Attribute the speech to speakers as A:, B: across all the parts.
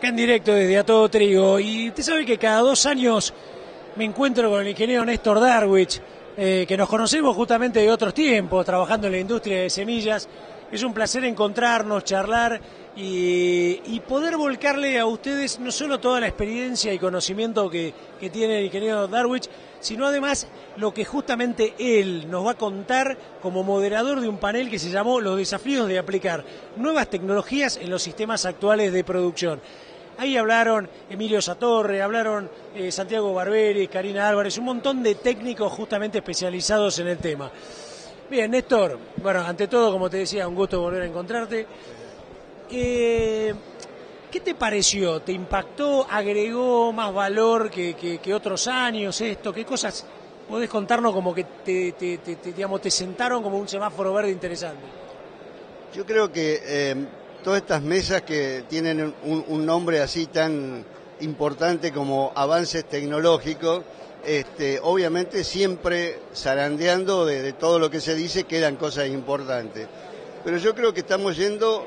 A: Acá en directo desde A Todo Trigo. Y usted sabe que cada 2 años me encuentro con el ingeniero Néstor Darwich, que nos conocemos justamente de otros tiempos, trabajando en la industria de semillas. Es un placer encontrarnos, charlar y poder volcarle a ustedes no solo toda la experiencia y conocimiento que tiene el ingeniero Darwich, sino además lo que justamente él nos va a contar como moderador de un panel que se llamó Los desafíos de aplicar nuevas tecnologías en los sistemas actuales de producción. Ahí hablaron Emilio Satorre, hablaron Santiago Barberi, Karina Álvarez, un montón de técnicos justamente especializados en el tema. Bien, Néstor, bueno, ante todo, como te decía, un gusto volver a encontrarte. ¿Qué te pareció? ¿Te impactó? ¿Agregó más valor que otros años esto? ¿Qué cosas podés contarnos como que te sentaron como un semáforo verde interesante?
B: Yo creo que todas estas mesas que tienen un nombre así tan importante como avances tecnológicos, obviamente siempre zarandeando de todo lo que se dice quedan cosas importantes. Pero yo creo que estamos yendo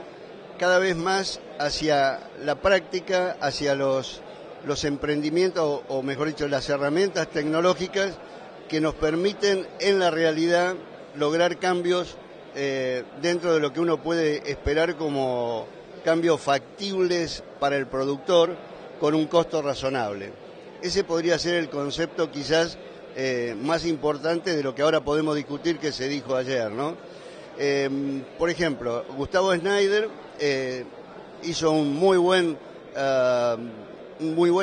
B: cada vez más hacia la práctica, hacia los emprendimientos, o mejor dicho, las herramientas tecnológicas que nos permiten en la realidad lograr cambios dentro de lo que uno puede esperar como cambios factibles para el productor con un costo razonable. Ese podría ser el concepto quizás más importante de lo que ahora podemos discutir que se dijo ayer, ¿no? Por ejemplo, Gustavo Schneider hizo un muy buen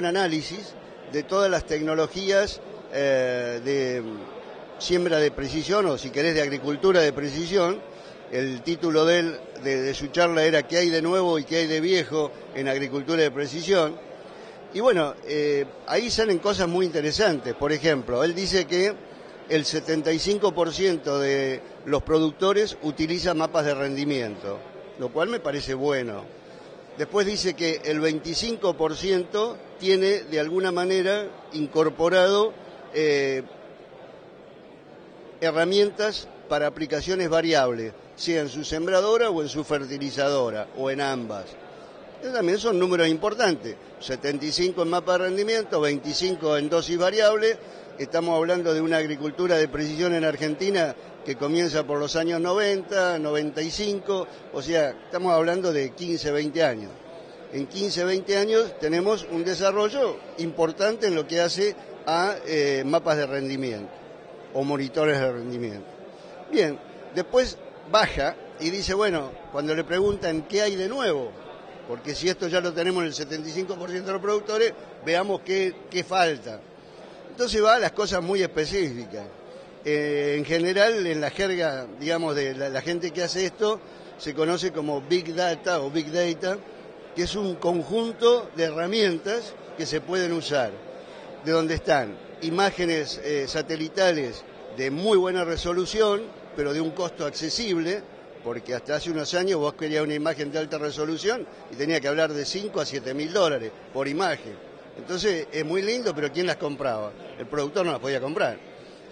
B: análisis de todas las tecnologías de siembra de precisión, o si querés de agricultura de precisión. El título de su charla era ¿qué hay de nuevo y qué hay de viejo en agricultura de precisión? Y bueno, ahí salen cosas muy interesantes. Por ejemplo, él dice que el 75% de los productores utiliza mapas de rendimiento, lo cual me parece bueno. Después dice que el 25% tiene de alguna manera incorporado herramientas para aplicaciones variables, sea en su sembradora o en su fertilizadora, o en ambas. También son números importantes, 75 en mapa de rendimiento, 25 en dosis variable. Estamos hablando de una agricultura de precisión en Argentina que comienza por los años 90, 95, o sea, estamos hablando de 15, 20 años. En 15, 20 años tenemos un desarrollo importante en lo que hace a mapas de rendimiento o monitores de rendimiento. Bien, después baja y dice, bueno, cuando le preguntan qué hay de nuevo, porque si esto ya lo tenemos en el 75% de los productores, veamos qué falta. Entonces va a las cosas muy específicas. En general, en la jerga, digamos, de la gente que hace esto, se conoce como Big Data o Big Data, que es un conjunto de herramientas que se pueden usar, de donde están imágenes satelitales de muy buena resolución, pero de un costo accesible, porque hasta hace unos años vos querías una imagen de alta resolución y tenía que hablar de 5 a 7 mil dólares por imagen. Entonces es muy lindo, pero ¿quién las compraba? El productor no las podía comprar.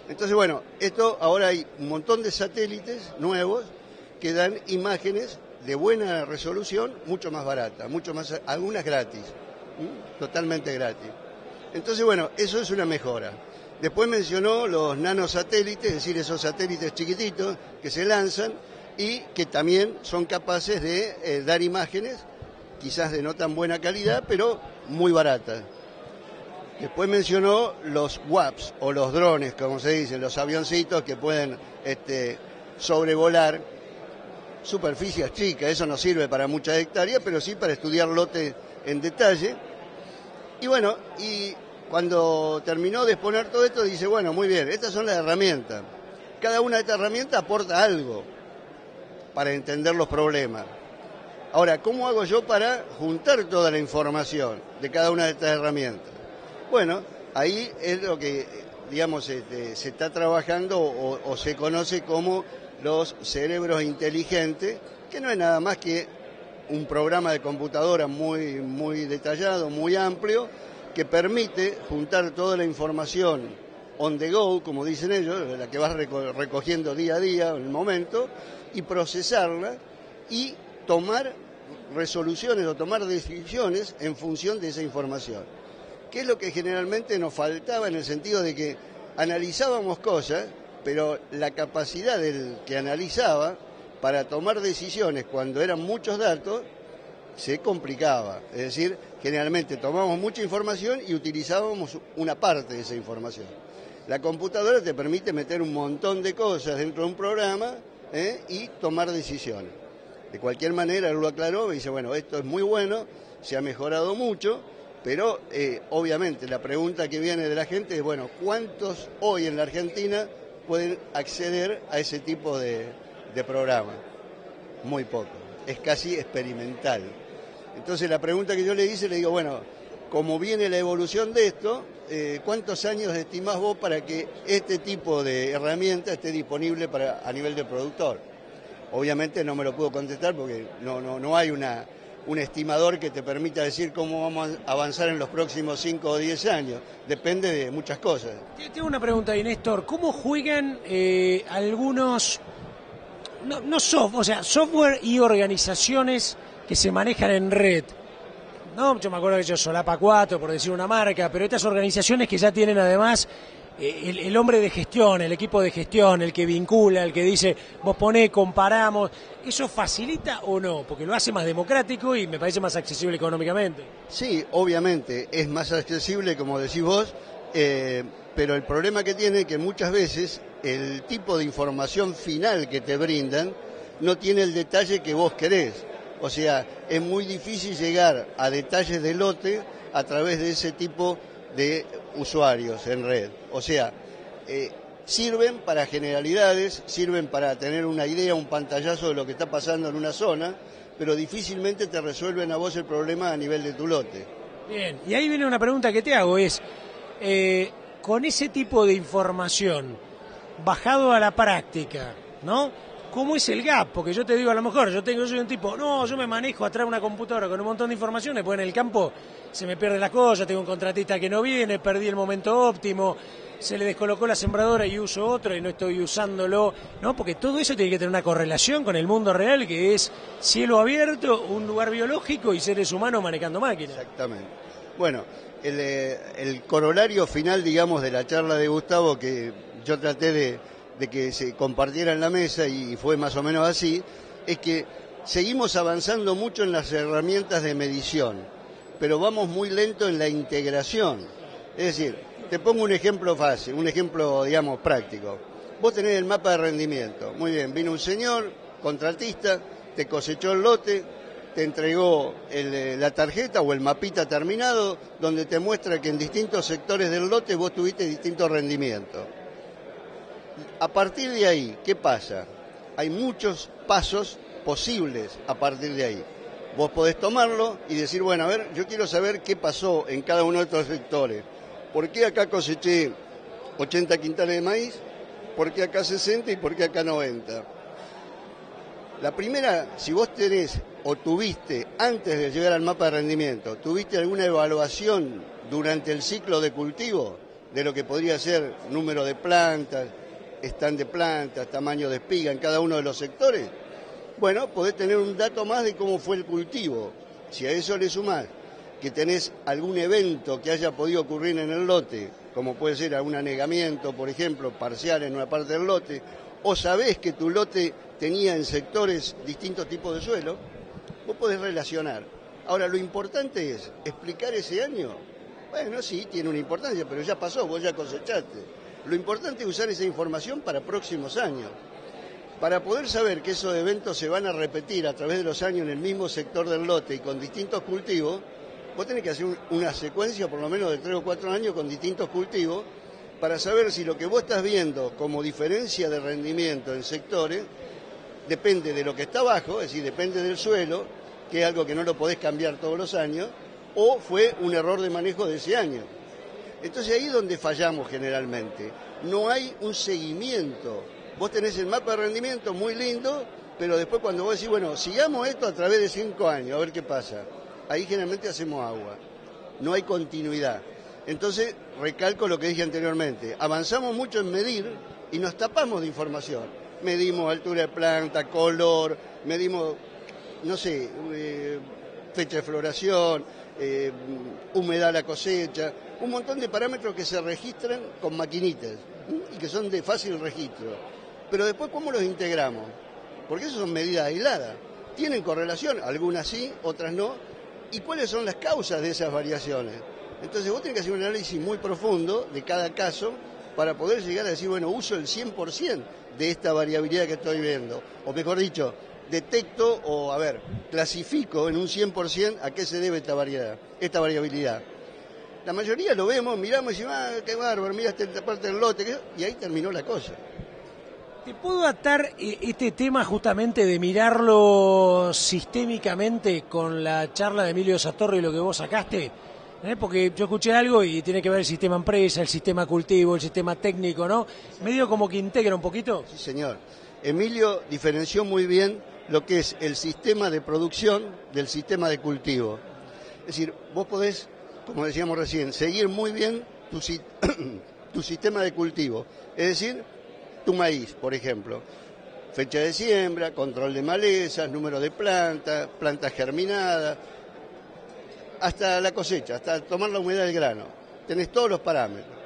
B: Entonces, bueno, esto ahora hay un montón de satélites nuevos que dan imágenes de buena resolución, mucho más baratas, mucho más, algunas gratis, totalmente gratis. Entonces, bueno, eso es una mejora. Después mencionó los nanosatélites, es decir, esos satélites chiquititos que se lanzan y que también son capaces de dar imágenes, quizás de no tan buena calidad, pero muy baratas. Después mencionó los WAPs, o los drones, como se dice, los avioncitos que pueden sobrevolar superficies chicas. Eso no sirve para muchas hectáreas, pero sí para estudiar lotes en detalle. Y bueno, y cuando terminó de exponer todo esto, dice, bueno, muy bien, estas son las herramientas. Cada una de estas herramientas aporta algo para entender los problemas. Ahora, ¿cómo hago yo para juntar toda la información de cada una de estas herramientas? Bueno, ahí es lo que, digamos, se está trabajando o se conoce como los cerebros inteligentes, que no es nada más que un programa de computadora muy, muy detallado, muy amplio, que permite juntar toda la información on the go, como dicen ellos, la que vas recogiendo día a día en el momento, y procesarla y tomar resoluciones o tomar decisiones en función de esa información. ¿Qué es lo que generalmente nos faltaba en el sentido de que analizábamos cosas, pero la capacidad del que analizaba para tomar decisiones cuando eran muchos datos se complicaba? Es decir, generalmente tomábamos mucha información y utilizábamos una parte de esa información. La computadora te permite meter un montón de cosas dentro de un programa y tomar decisiones. De cualquier manera, él lo aclaró y dice, bueno, esto es muy bueno, se ha mejorado mucho, pero obviamente la pregunta que viene de la gente es, bueno, ¿cuántos hoy en la Argentina pueden acceder a ese tipo de programa? Muy poco, es casi experimental. Entonces la pregunta que yo le hice, le digo, bueno, como viene la evolución de esto, ¿cuántos años estimás vos para que este tipo de herramienta esté disponible a nivel de productor? Obviamente no me lo puedo contestar porque no hay un estimador que te permita decir cómo vamos a avanzar en los próximos 5 o 10 años. Depende de muchas cosas.
A: Tengo una pregunta ahí, Néstor. ¿Cómo juegan algunos, software y organizaciones que se manejan en red? No, yo me acuerdo que yo Solapa 4, por decir una marca, pero estas organizaciones que ya tienen además el hombre de gestión, el equipo de gestión, el que vincula, el que dice, vos ponés, comparamos, ¿eso facilita o no? Porque lo hace más democrático y me parece más accesible económicamente.
B: Sí, obviamente, es más accesible, como decís vos, pero el problema que tiene es que muchas veces el tipo de información final que te brindan no tiene el detalle que vos querés. O sea, es muy difícil llegar a detalles de lote a través de ese tipo de usuarios en red. O sea, sirven para generalidades, sirven para tener una idea, un pantallazo de lo que está pasando en una zona, pero difícilmente te resuelven a vos el problema a nivel de tu lote.
A: Bien, y ahí viene una pregunta que te hago, es, con ese tipo de información, bajado a la práctica, ¿no? ¿Cómo es el gap? Porque yo te digo, a lo mejor, yo soy un tipo, no, yo me manejo atrás de una computadora con un montón de informaciones, pues en el campo se me pierden las cosas, tengo un contratista que no viene, perdí el momento óptimo, se le descolocó la sembradora y uso otro y no estoy usándolo, ¿no? Porque todo eso tiene que tener una correlación con el mundo real, que es cielo abierto, un lugar biológico y seres humanos manejando máquinas.
B: Exactamente. Bueno, el corolario final, digamos, de la charla de Gustavo, que yo traté de que se compartiera en la mesa y fue más o menos así, es que seguimos avanzando mucho en las herramientas de medición, pero vamos muy lento en la integración. Es decir, te pongo un ejemplo fácil, un ejemplo, digamos, práctico. Vos tenés el mapa de rendimiento, muy bien, vino un señor, contratista, te cosechó el lote, te entregó la tarjeta o el mapita terminado, donde te muestra que en distintos sectores del lote vos tuviste distintos rendimientos. A partir de ahí, ¿qué pasa? Hay muchos pasos posibles a partir de ahí. Vos podés tomarlo y decir, bueno, a ver, yo quiero saber qué pasó en cada uno de estos sectores. ¿Por qué acá coseché 80 quintales de maíz? ¿Por qué acá 60 y por qué acá 90? La primera, si vos tenés o tuviste, antes de llegar al mapa de rendimiento, tuviste alguna evaluación durante el ciclo de cultivo de lo que podría ser número de plantas, stand de plantas, tamaño de espiga en cada uno de los sectores, bueno, podés tener un dato más de cómo fue el cultivo. Si a eso le sumás que tenés algún evento que haya podido ocurrir en el lote, como puede ser algún anegamiento, por ejemplo, parcial en una parte del lote, o sabés que tu lote tenía en sectores distintos tipos de suelo, vos podés relacionar. Ahora, lo importante es explicar ese año. Bueno, sí, tiene una importancia, pero ya pasó, vos ya cosechaste. Lo importante es usar esa información para próximos años. Para poder saber que esos eventos se van a repetir a través de los años en el mismo sector del lote y con distintos cultivos, vos tenés que hacer una secuencia por lo menos de 3 o 4 años con distintos cultivos para saber si lo que vos estás viendo como diferencia de rendimiento en sectores depende de lo que está abajo, es decir, depende del suelo, que es algo que no lo podés cambiar todos los años, o fue un error de manejo de ese año. Entonces ahí es donde fallamos generalmente. No hay un seguimiento. Vos tenés el mapa de rendimiento muy lindo, pero después cuando vos decís, bueno, sigamos esto a través de 5 años, a ver qué pasa. Ahí generalmente hacemos agua. No hay continuidad. Entonces, recalco lo que dije anteriormente. Avanzamos mucho en medir y nos tapamos de información. Medimos altura de planta, color, medimos no sé, fecha de floración, humedad a la cosecha, un montón de parámetros que se registran con maquinitas y que son de fácil registro. Pero después, ¿cómo los integramos? Porque eso son medidas aisladas. Tienen correlación, algunas sí, otras no. ¿Y cuáles son las causas de esas variaciones? Entonces vos tenés que hacer un análisis muy profundo de cada caso para poder llegar a decir, bueno, uso el 100% de esta variabilidad que estoy viendo. O mejor dicho, detecto o, clasifico en un 100% a qué se debe esta variabilidad. La mayoría lo vemos, miramos y decimos, qué bárbaro, mira esta parte del lote, y ahí terminó la cosa.
A: ¿Te puedo atar este tema justamente de mirarlo sistémicamente con la charla de Emilio Satorri y lo que vos sacaste? Porque yo escuché algo y tiene que ver el sistema empresa, el sistema cultivo, el sistema técnico, ¿no? Medio como que integra un poquito.
B: Sí, señor. Emilio diferenció muy bien lo que es el sistema de producción del sistema de cultivo. Es decir, vos podés, como decíamos recién, seguir muy bien tu sistema de cultivo. Es decir, tu maíz, por ejemplo. Fecha de siembra, control de malezas, número de plantas, plantas germinadas, hasta la cosecha, hasta tomar la humedad del grano. Tenés todos los parámetros.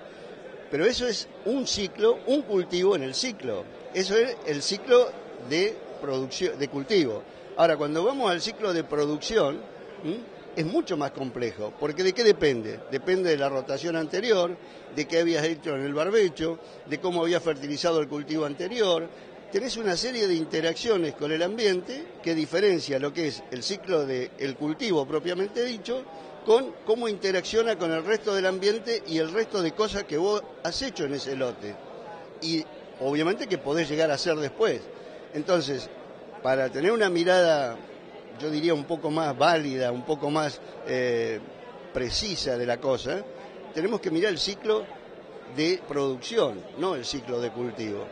B: Pero eso es un ciclo, un cultivo en el ciclo. Eso es el ciclo de producción, de cultivo. Ahora, cuando vamos al ciclo de producción, es mucho más complejo, porque ¿de qué depende? Depende de la rotación anterior, de qué habías hecho en el barbecho, de cómo habías fertilizado el cultivo anterior. Tenés una serie de interacciones con el ambiente que diferencia lo que es el ciclo del cultivo propiamente dicho con cómo interacciona con el resto del ambiente y el resto de cosas que vos has hecho en ese lote. Y obviamente que podés llegar a hacer después. Entonces, para tener una mirada, yo diría un poco más válida, un poco más precisa de la cosa, tenemos que mirar el ciclo de producción, no el ciclo de cultivo.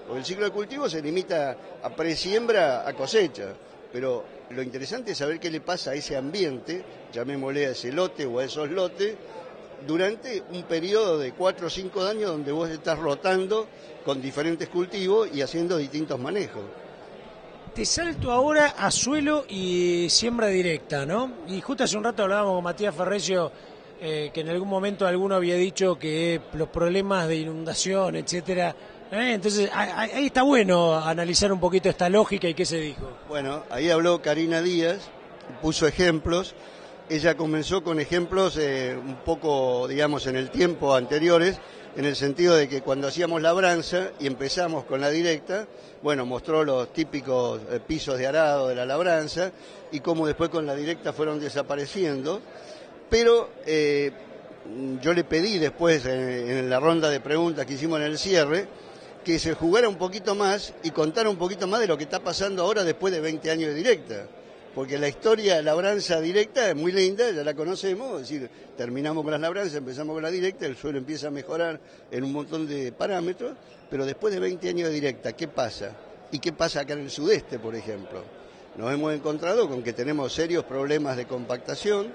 B: Porque el ciclo de cultivo se limita a presiembra, a cosecha, pero lo interesante es saber qué le pasa a ese ambiente, llamémosle a ese lote o a esos lotes, durante un periodo de 4 o 5 años donde vos estás rotando con diferentes cultivos y haciendo distintos manejos.
A: Te salto ahora a suelo y siembra directa, ¿no? Y justo hace un rato hablábamos con Matías Ferrecio, que en algún momento alguno había dicho que los problemas de inundación, etcétera. Entonces, ahí está bueno analizar un poquito esta lógica y qué se dijo.
B: Bueno, ahí habló Karina Díaz, puso ejemplos. Ella comenzó con ejemplos un poco, digamos, en el tiempo anteriores, en el sentido de que cuando hacíamos labranza y empezamos con la directa, bueno, mostró los típicos pisos de arado de la labranza y cómo después con la directa fueron desapareciendo. Pero yo le pedí después, en la ronda de preguntas que hicimos en el cierre, que se jugara un poquito más y contara un poquito más de lo que está pasando ahora después de 20 años de directa. Porque la historia de labranza directa es muy linda, ya la conocemos, es decir, terminamos con las labranzas, empezamos con la directa, el suelo empieza a mejorar en un montón de parámetros, pero después de 20 años de directa, ¿qué pasa? ¿Y qué pasa acá en el sudeste, por ejemplo? Nos hemos encontrado con que tenemos serios problemas de compactación,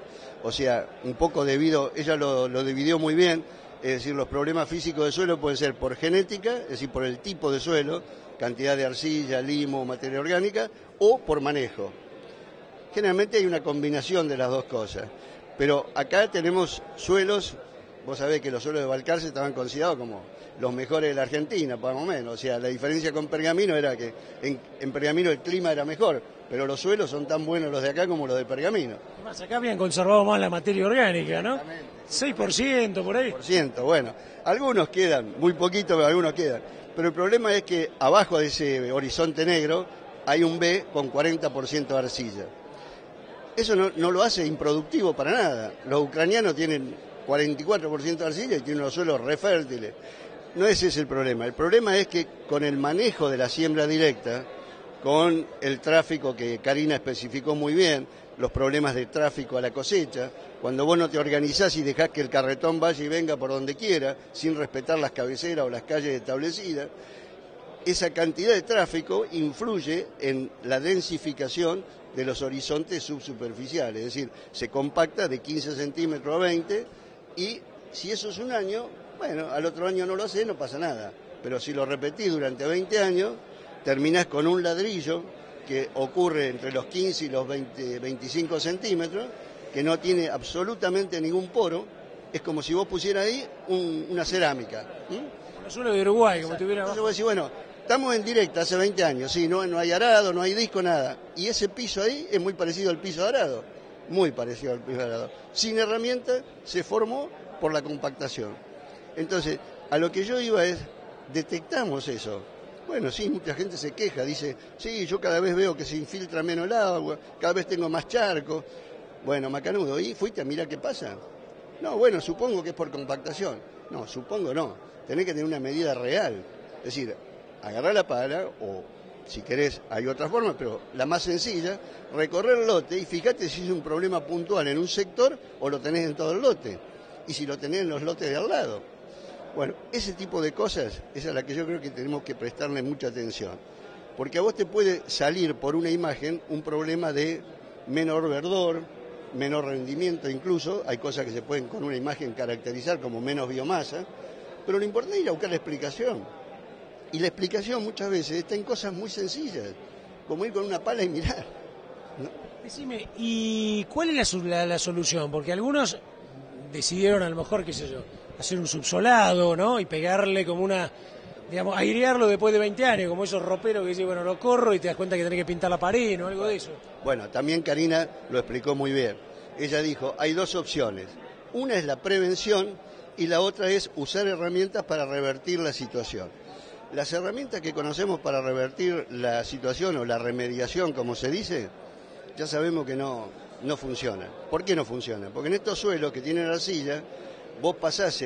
B: o sea, un poco debido, ella lo dividió muy bien, es decir, los problemas físicos del suelo pueden ser por genética, es decir, por el tipo de suelo, cantidad de arcilla, limo, materia orgánica, o por manejo. Generalmente hay una combinación de las dos cosas, pero acá tenemos suelos, vos sabés que los suelos de Balcarce estaban considerados como los mejores de la Argentina, más o menos, o sea, la diferencia con Pergamino era que en Pergamino el clima era mejor, pero los suelos son tan buenos los de acá como los de Pergamino.
A: Además, acá habían conservado más la materia orgánica, ¿no? 6% por ahí.
B: Bueno, algunos quedan, muy poquito, pero algunos quedan. Pero el problema es que abajo de ese horizonte negro hay un B con 40% de arcilla. Eso no lo hace improductivo para nada. Los ucranianos tienen 44% de arcilla y tienen los suelos re fértiles. No ese es el problema. El problema es que con el manejo de la siembra directa, con el tráfico que Karina especificó muy bien, los problemas de tráfico a la cosecha, cuando vos no te organizás y dejás que el carretón vaya y venga por donde quiera, sin respetar las cabeceras o las calles establecidas, esa cantidad de tráfico influye en la densificación de los horizontes subsuperficiales, es decir, se compacta de 15 centímetros a 20 y si eso es un año, bueno, al otro año no lo haces, no pasa nada, pero si lo repetís durante 20 años, terminás con un ladrillo que ocurre entre los 15 y los 25 centímetros, que no tiene absolutamente ningún poro. Es como si vos pusieras ahí una cerámica.
A: El suelo de Uruguay, como tuviera.
B: Entonces vos decís, bueno, estamos en directa hace 20 años, sí, no hay arado, no hay disco, nada. Y ese piso ahí es muy parecido al piso de arado, muy parecido al piso de arado. Sin herramienta se formó por la compactación. Entonces, a lo que yo iba es, detectamos eso. Bueno, sí, mucha gente se queja, dice, sí, yo cada vez veo que se infiltra menos el agua, cada vez tengo más charcos. Bueno, macanudo, ¿y fuiste a mirar qué pasa? No, bueno, supongo que es por compactación. No, supongo no. Tenés que tener una medida real. Es decir, agarrar la pala, o si querés, hay otras formas, pero la más sencilla, recorrer el lote y fíjate si es un problema puntual en un sector o lo tenés en todo el lote. Y si lo tenés en los lotes de al lado. Bueno, ese tipo de cosas es a la que yo creo que tenemos que prestarle mucha atención. Porque a vos te puede salir por una imagen un problema de menor verdor, menor rendimiento incluso. Hay cosas que se pueden con una imagen caracterizar como menos biomasa. Pero lo importante es ir a buscar la explicación. Y la explicación muchas veces está en cosas muy sencillas, como ir con una pala y mirar, ¿no?
A: Decime, ¿y cuál es la solución? Porque algunos decidieron a lo mejor, qué sé yo, hacer un subsolado, ¿no? Y pegarle como una, digamos, airearlo después de 20 años, como esos roperos que dicen, bueno, lo corro y te das cuenta que tenés que pintar la pared, ¿no? Algo de eso.
B: Bueno, también Karina lo explicó muy bien. Ella dijo, hay dos opciones. Una es la prevención y la otra es usar herramientas para revertir la situación. Las herramientas que conocemos para revertir la situación o la remediación, como se dice, ya sabemos que no funcionan. ¿Por qué no funcionan? Porque en estos suelos que tienen arcilla, vos pasás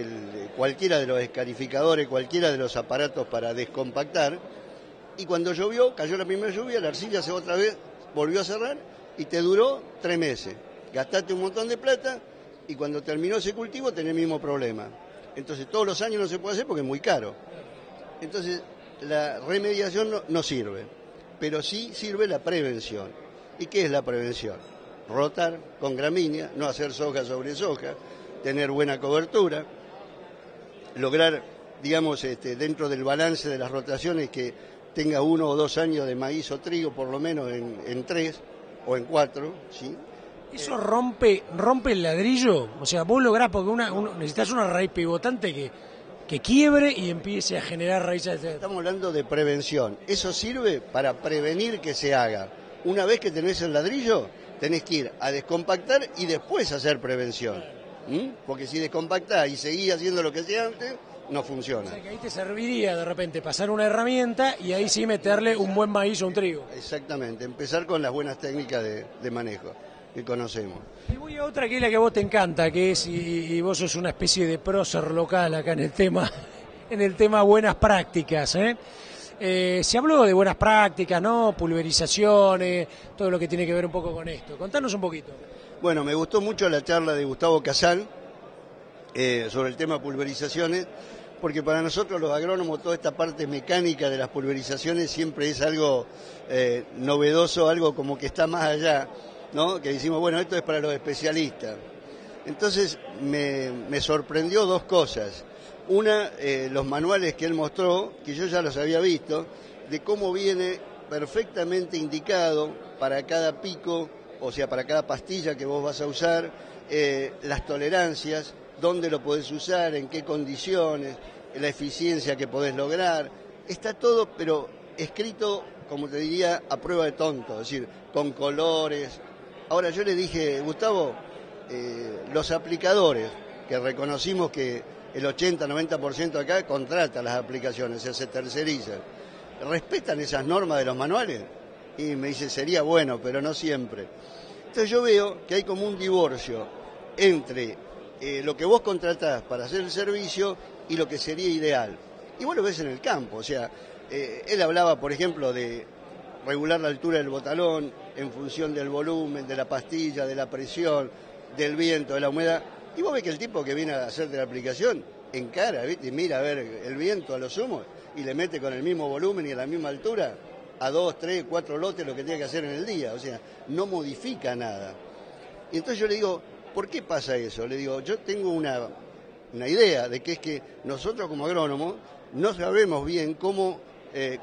B: cualquiera de los escarificadores, cualquiera de los aparatos para descompactar, y cuando llovió, cayó la primera lluvia, la arcilla se otra vez volvió a cerrar y te duró 3 meses. Gastaste un montón de plata y cuando terminó ese cultivo tenés el mismo problema. Entonces todos los años no se puede hacer porque es muy caro. Entonces la remediación no sirve, pero sí sirve la prevención. ¿Y qué es la prevención? Rotar con gramínea, no hacer soja sobre soja, tener buena cobertura, lograr, digamos, dentro del balance de las rotaciones que tenga 1 o 2 años de maíz o trigo, por lo menos en 3 o en 4, ¿sí?
A: ¿Eso rompe el ladrillo? O sea, vos lográs, porque necesitas una raíz pivotante que quiebre y empiece a generar raíces.
B: Estamos hablando de prevención. Eso sirve para prevenir que se haga. Una vez que tenés el ladrillo, tenés que ir a descompactar y después hacer prevención. Porque si descompactás y seguís haciendo lo que hacía antes, no funciona.
A: O sea que ahí te serviría de repente pasar una herramienta y ahí sí meterle un buen maíz o un trigo.
B: Exactamente, empezar con las buenas técnicas de manejo que conocemos.
A: Y voy a otra que es la que a vos te encanta, que es, y vos sos una especie de prócer local acá en el tema buenas prácticas, ¿eh? Se habló de buenas prácticas, ¿no? Pulverizaciones, todo lo que tiene que ver un poco con esto. Contanos un poquito.
B: Bueno, me gustó mucho la charla de Gustavo Casal sobre el tema pulverizaciones, porque para nosotros los agrónomos toda esta parte mecánica de las pulverizaciones siempre es algo novedoso, algo como que está más allá, ¿no? Que decimos, bueno, esto es para los especialistas. Entonces me sorprendió 2 cosas. Una, los manuales que él mostró, que yo ya los había visto, de cómo viene perfectamente indicado para cada pico, o sea, para cada pastilla que vos vas a usar, las tolerancias, dónde lo podés usar, en qué condiciones, la eficiencia que podés lograr. Está todo, pero escrito, como te diría, a prueba de tonto, es decir, con colores. Ahora yo le dije, Gustavo, los aplicadores, que reconocimos que el 80-90% acá contrata las aplicaciones, o sea, se tercerizan, ¿respetan esas normas de los manuales? Y me dice, sería bueno, pero no siempre. Entonces yo veo que hay como un divorcio entre lo que vos contratás para hacer el servicio y lo que sería ideal. Y vos lo ves en el campo, o sea, él hablaba, por ejemplo, de regular la altura del botalón en función del volumen, de la pastilla, de la presión, del viento, de la humedad. Y vos ves que el tipo que viene a hacerte la aplicación encara, ¿viste? Y mira a ver el viento a lo sumo y le mete con el mismo volumen y a la misma altura a 2, 3, 4 lotes lo que tiene que hacer en el día. O sea, no modifica nada. Y entonces yo le digo, ¿por qué pasa eso? Le digo, yo tengo una idea de que es que nosotros como agrónomos no sabemos bien cómo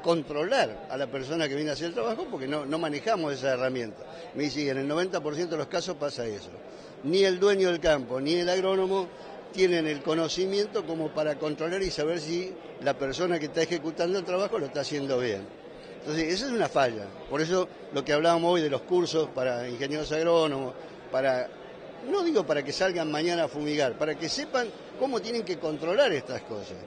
B: controlar a la persona que viene a hacer el trabajo porque no manejamos esa herramienta. Me dice, en el 90% de los casos pasa eso. Ni el dueño del campo ni el agrónomo tienen el conocimiento como para controlar y saber si la persona que está ejecutando el trabajo lo está haciendo bien. Entonces, esa es una falla. Por eso lo que hablábamos hoy de los cursos para ingenieros agrónomos, no digo para que salgan mañana a fumigar, para que sepan cómo tienen que controlar estas cosas.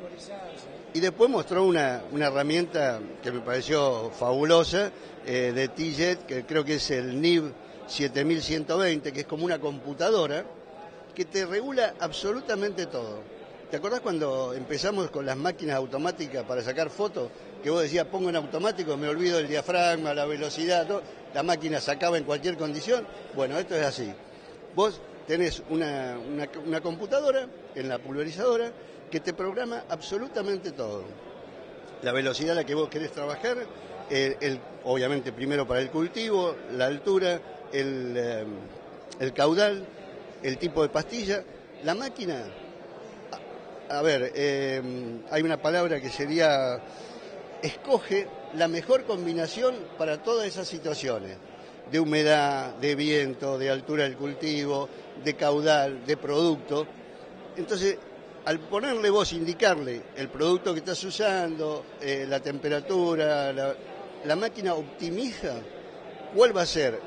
B: Y después mostró una herramienta que me pareció fabulosa, de TIJET, que creo que es el NIB 7120, que es como una computadora que te regula absolutamente todo. ¿Te acordás cuando empezamos con las máquinas automáticas para sacar fotos? Que vos decías, pongo en automático, me olvido del diafragma, la velocidad, todo. La máquina sacaba en cualquier condición. Bueno, esto es así. Vos tenés una computadora en la pulverizadora que te programa absolutamente todo. La velocidad a la que vos querés trabajar, obviamente primero para el cultivo, la altura, el caudal, el tipo de pastilla. La máquina, hay una palabra que sería, escoge la mejor combinación para todas esas situaciones, de humedad, de viento, de altura del cultivo, de caudal, de producto. Entonces, al ponerle vos, indicarle el producto que estás usando, la temperatura, la máquina optimiza cuál va a ser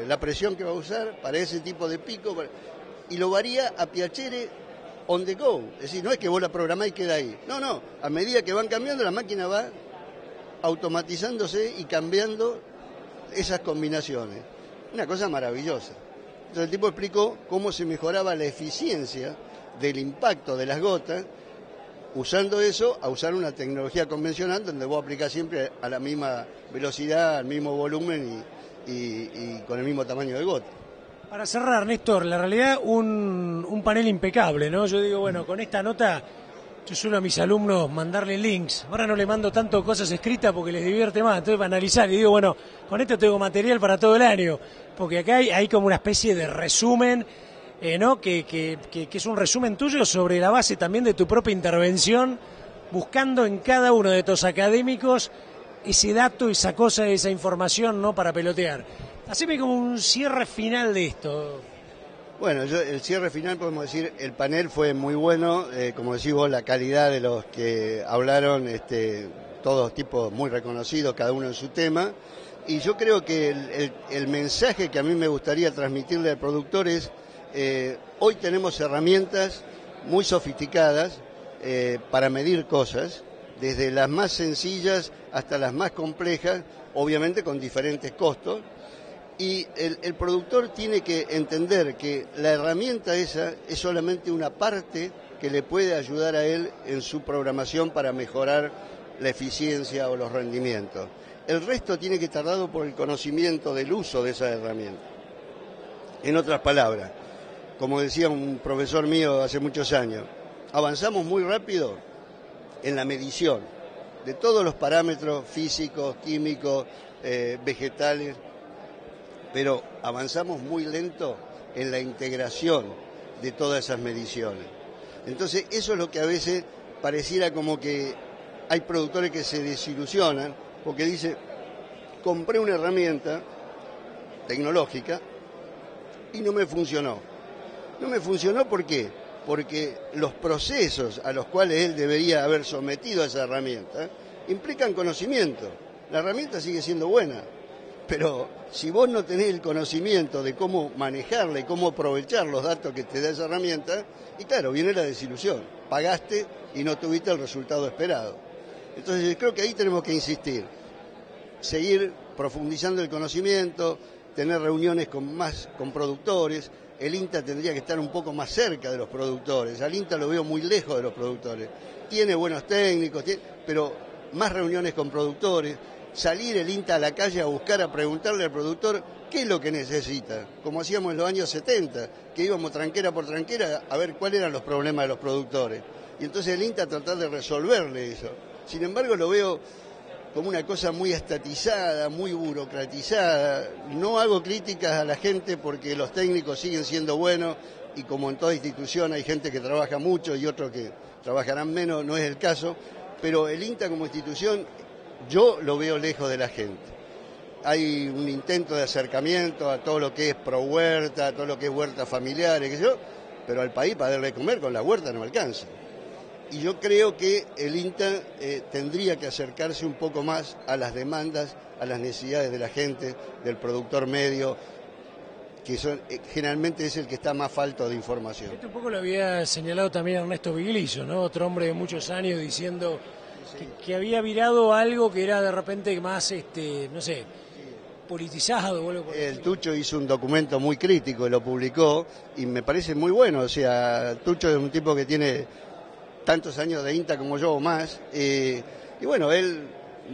B: la presión que va a usar para ese tipo de pico, y lo varía a piacere on the go. Es decir, no es que vos la programás y queda ahí. No, a medida que van cambiando, la máquina va automatizándose y cambiando esas combinaciones. Una cosa maravillosa. Entonces el tipo explicó cómo se mejoraba la eficiencia del impacto de las gotas, usando eso a usar una tecnología convencional donde vos aplicás siempre a la misma velocidad, al mismo volumen y con el mismo tamaño de gota.
A: Para cerrar, Néstor, la realidad un panel impecable, ¿no? Yo digo, bueno, con esta nota yo suelo a mis alumnos mandarle links. Ahora no le mando tanto cosas escritas porque les divierte más, entonces para analizar. Y digo, bueno, con esto tengo material para todo el año, porque acá hay como una especie de resumen, ¿no? Que es un resumen tuyo sobre la base también de tu propia intervención, buscando en cada uno de tus académicos ese dato, esa cosa, esa información, ¿no? Para pelotear. Haceme como un cierre final de esto.
B: Bueno, el cierre final podemos decir, el panel fue muy bueno, como decís vos, la calidad de los que hablaron, todos tipos muy reconocidos, cada uno en su tema, y yo creo que el mensaje que a mí me gustaría transmitirle al productor es, hoy tenemos herramientas muy sofisticadas para medir cosas, desde las más sencillas hasta las más complejas, obviamente con diferentes costos. Y el productor tiene que entender que la herramienta esa es solamente una parte que le puede ayudar a él en su programación para mejorar la eficiencia o los rendimientos. El resto tiene que estar dado por el conocimiento del uso de esa herramienta. En otras palabras, como decía un profesor mío hace muchos años, avanzamos muy rápido en la medición de todos los parámetros físicos, químicos, vegetales, pero avanzamos muy lento en la integración de todas esas mediciones. Entonces, eso es lo que a veces pareciera como que hay productores que se desilusionan porque dicen, compré una herramienta tecnológica y no me funcionó. No me funcionó, ¿por qué? Porque los procesos a los cuales él debería haber sometido a esa herramienta implican conocimiento. La herramienta sigue siendo buena, pero si vos no tenés el conocimiento de cómo manejarla y cómo aprovechar los datos que te da esa herramienta, y claro, viene la desilusión. Pagaste y no tuviste el resultado esperado. Entonces creo que ahí tenemos que insistir. Seguir profundizando el conocimiento, tener reuniones con productores. El INTA tendría que estar un poco más cerca de los productores. Al INTA lo veo muy lejos de los productores. Tiene buenos técnicos, pero más reuniones con productores. Salir el INTA a la calle a buscar, a preguntarle al productor qué es lo que necesita, como hacíamos en los años 70, que íbamos tranquera por tranquera a ver cuáles eran los problemas de los productores. Y entonces el INTA tratar de resolverle eso. Sin embargo, lo veo como una cosa muy estatizada, muy burocratizada. No hago críticas a la gente porque los técnicos siguen siendo buenos y como en toda institución hay gente que trabaja mucho y otros que trabajarán menos, no es el caso. pero el INTA como institución yo lo veo lejos de la gente. Hay un intento de acercamiento a todo lo que es pro huerta, a todo lo que es huertas familiares, qué sé yo, pero al país para darle de comer con la huerta no alcanza. Y yo creo que el INTA tendría que acercarse un poco más a las demandas, a las necesidades de la gente, del productor medio, que generalmente es el que está más falto de información.
A: Esto un poco lo había señalado también Ernesto Vigliso, ¿no? Otro hombre de muchos años diciendo que había virado algo que era de repente más, no sé, politizado o algo por
B: el Tucho hizo un documento muy crítico y lo publicó y me parece muy bueno. O sea, Tucho es un tipo que tiene tantos años de INTA como yo o más, y bueno, él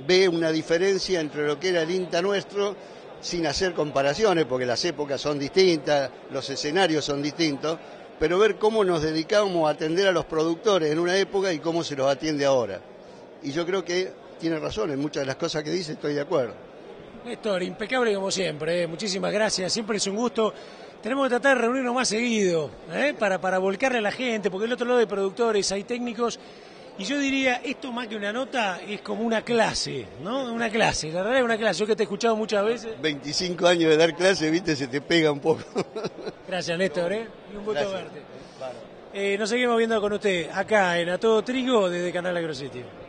B: ve una diferencia entre lo que era el INTA nuestro sin hacer comparaciones, porque las épocas son distintas, los escenarios son distintos, pero ver cómo nos dedicábamos a atender a los productores en una época y cómo se los atiende ahora. Y yo creo que tiene razón, en muchas de las cosas que dice estoy de acuerdo.
A: Néstor, impecable como siempre, muchísimas gracias, siempre es un gusto. Tenemos que tratar de reunirnos más seguido, para volcarle a la gente, porque del otro lado hay productores, hay técnicos, y yo diría, esto más que una nota es como una clase, ¿no? Una clase, la verdad es una clase, yo que te he escuchado muchas veces.
B: 25 años de dar clase, viste, se te pega un poco.
A: Gracias, Néstor, y un gusto verte. Nos seguimos viendo con usted acá en A Todo Trigo desde Canal AgroSitio.